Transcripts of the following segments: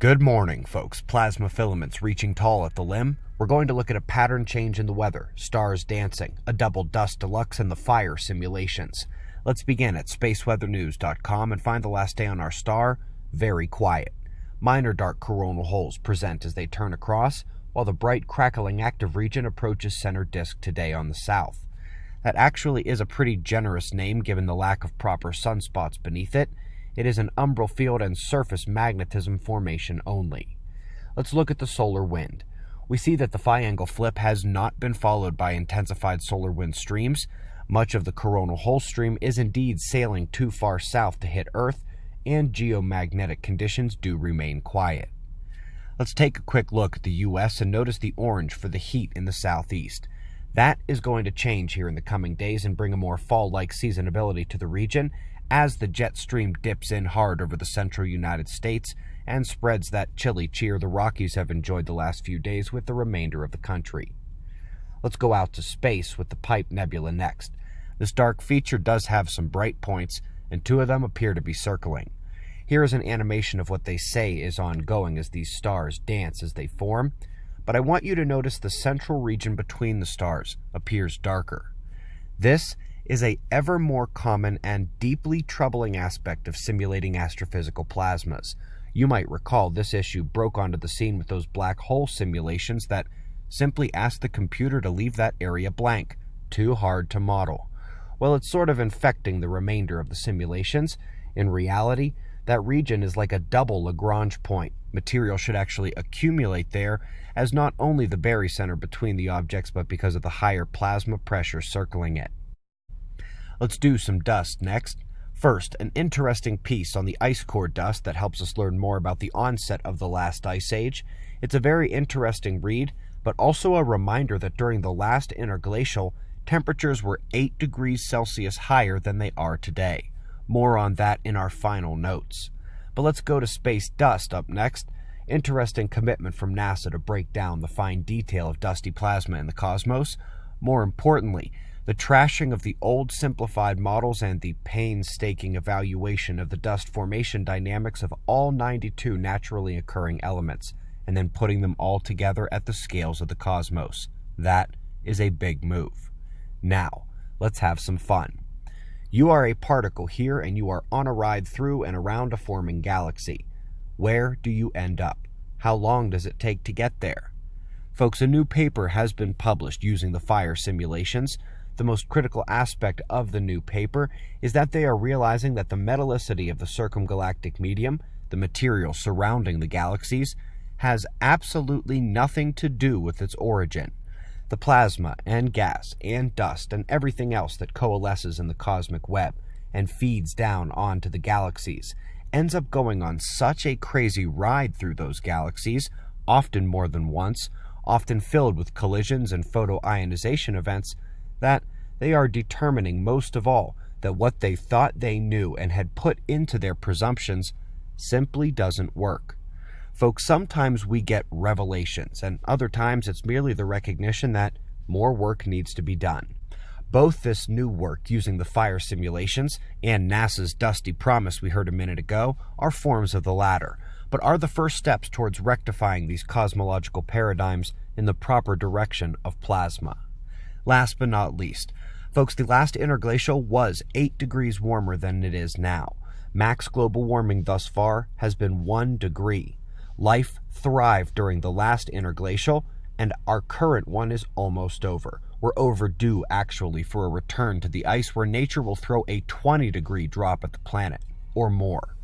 Good morning, folks. Plasma filaments reaching tall at the limb. We're going to look at a pattern change in the weather, stars dancing, a double dust deluxe, and the fire simulations. Let's begin at spaceweathernews.com and find the last day on our star, very quiet. Minor dark coronal holes present as they turn across, while the bright, crackling active region approaches center disk today on the south. That actually is a pretty generous name given the lack of proper sunspots beneath it. It is an umbral field and surface magnetism formation only. Let's look at the solar wind. We see that the phi angle flip has not been followed by intensified solar wind streams. Much of the coronal hole stream is indeed sailing too far south to hit Earth, and geomagnetic conditions do remain quiet. Let's take a quick look at the U.S. and notice the orange for the heat in the southeast. That is going to change here in the coming days and bring a more fall-like seasonability to the region as the jet stream dips in hard over the central United States and spreads that chilly cheer the Rockies have enjoyed the last few days with the remainder of the country. Let's go out to space with the Pipe Nebula next. This dark feature does have some bright points, and two of them appear to be circling. Here is an animation of what they say is ongoing as these stars dance as they form, but I want you to notice the central region between the stars appears darker. This is a ever more common and deeply troubling aspect of simulating astrophysical plasmas. You might recall this issue broke onto the scene with those black hole simulations that simply asked the computer to leave that area blank, too hard to model. Well, it's sort of infecting the remainder of the simulations. In reality, that region is like a double Lagrange point. Material should actually accumulate there as not only the barycenter between the objects, but because of the higher plasma pressure circling it. Let's do some dust next. First, an interesting piece on the ice core dust that helps us learn more about the onset of the last ice age. It's a very interesting read, but also a reminder that during the last interglacial, temperatures were 8 degrees Celsius higher than they are today. More on that in our final notes. But let's go to space dust up next. Interesting commitment from NASA to break down the fine detail of dusty plasma in the cosmos. More importantly, the trashing of the old simplified models and the painstaking evaluation of the dust formation dynamics of all 92 naturally occurring elements, and then putting them all together at the scales of the cosmos. That is a big move. Now, let's have some fun. You are a particle here, and you are on a ride through and around a forming galaxy. Where do you end up? How long does it take to get there? Folks, a new paper has been published using the fire simulations. The most critical aspect of the new paper is that they are realizing that the metallicity of the circumgalactic medium, the material surrounding the galaxies, has absolutely nothing to do with its origin. The plasma and gas and dust and everything else that coalesces in the cosmic web and feeds down onto the galaxies ends up going on such a crazy ride through those galaxies, often more than once, often filled with collisions and photoionization events, that they are determining most of all that what they thought they knew and had put into their presumptions simply doesn't work. Folks, sometimes we get revelations, and other times it's merely the recognition that more work needs to be done. Both this new work using the fire simulations and NASA's dusty promise we heard a minute ago are forms of the latter, but are the first steps towards rectifying these cosmological paradigms in the proper direction of plasma. Last but not least, folks, the last interglacial was 8 degrees warmer than it is now. Max global warming thus far has been 1 degree. Life thrived during the last interglacial, and our current one is almost over. We're overdue, actually, for a return to the ice where nature will throw a 20-degree drop at the planet, or more.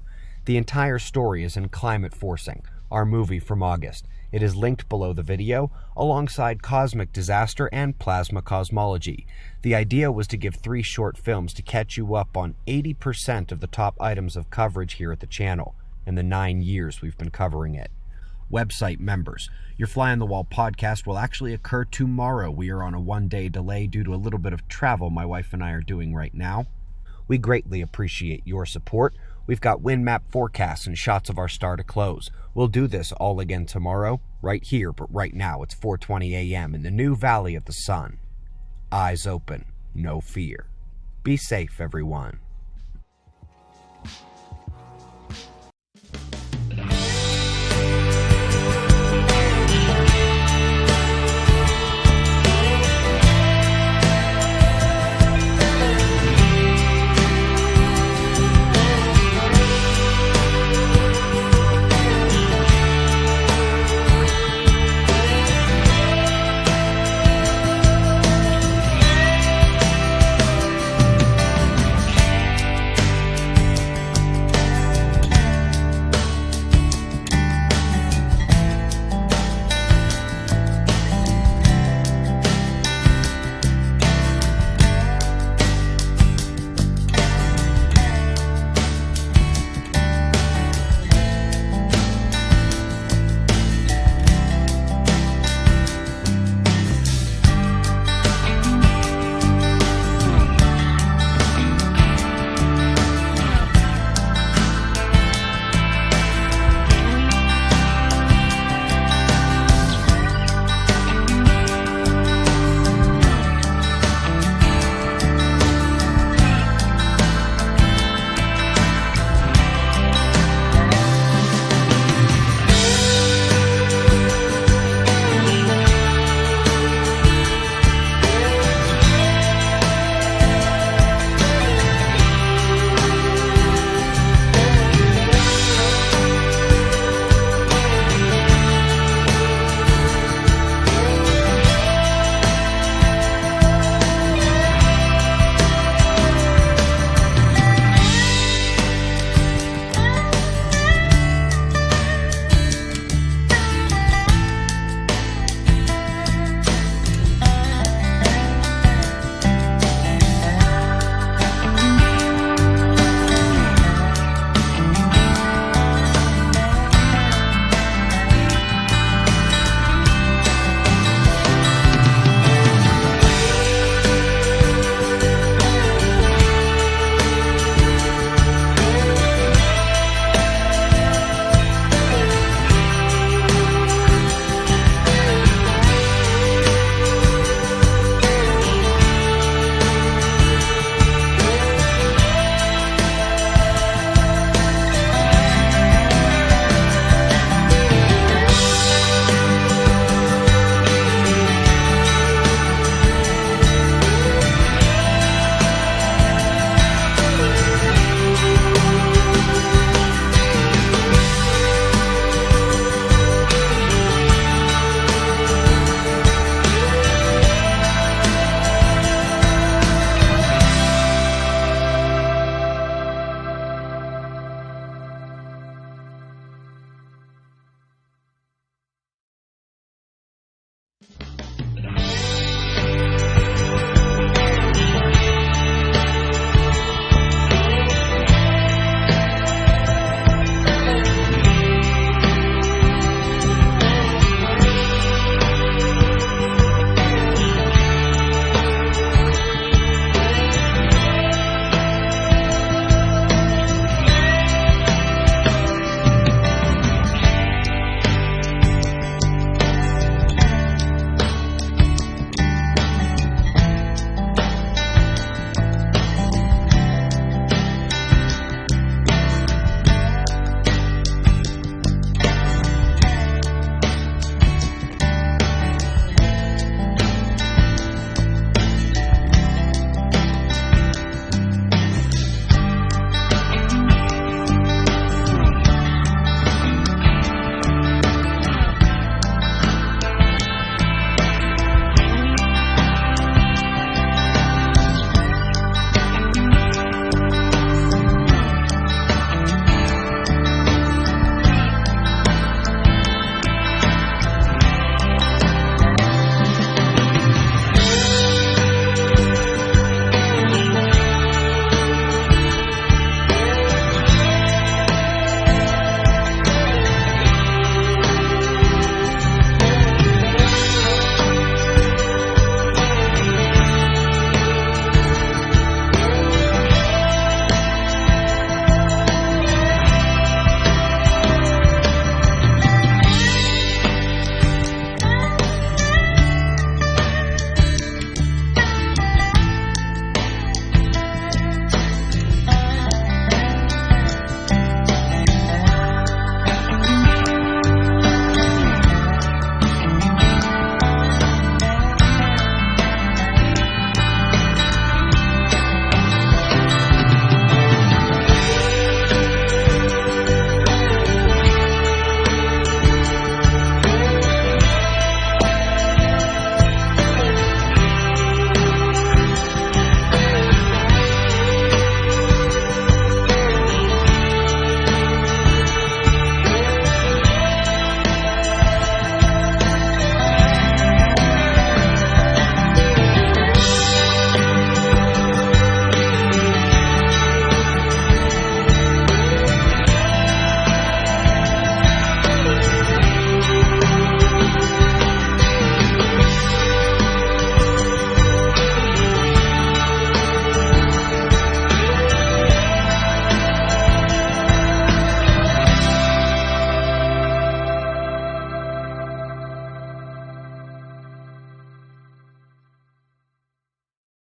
The entire story is in Climate Forcing, our movie from August. It is linked below the video, alongside Cosmic Disaster and Plasma Cosmology. The idea was to give 3 short films to catch you up on 80% of the top items of coverage here at the channel in the 9 years we've been covering it. Website members, your Fly on the Wall podcast will actually occur tomorrow. We are on a 1-day delay due to a little bit of travel my wife and I are doing right now. We greatly appreciate your support. We've got wind map forecasts and shots of our star to close. We'll do this all again tomorrow, right here, but right now it's 4:20 a.m. in the new Valley of the Sun. Eyes open, no fear. Be safe, everyone.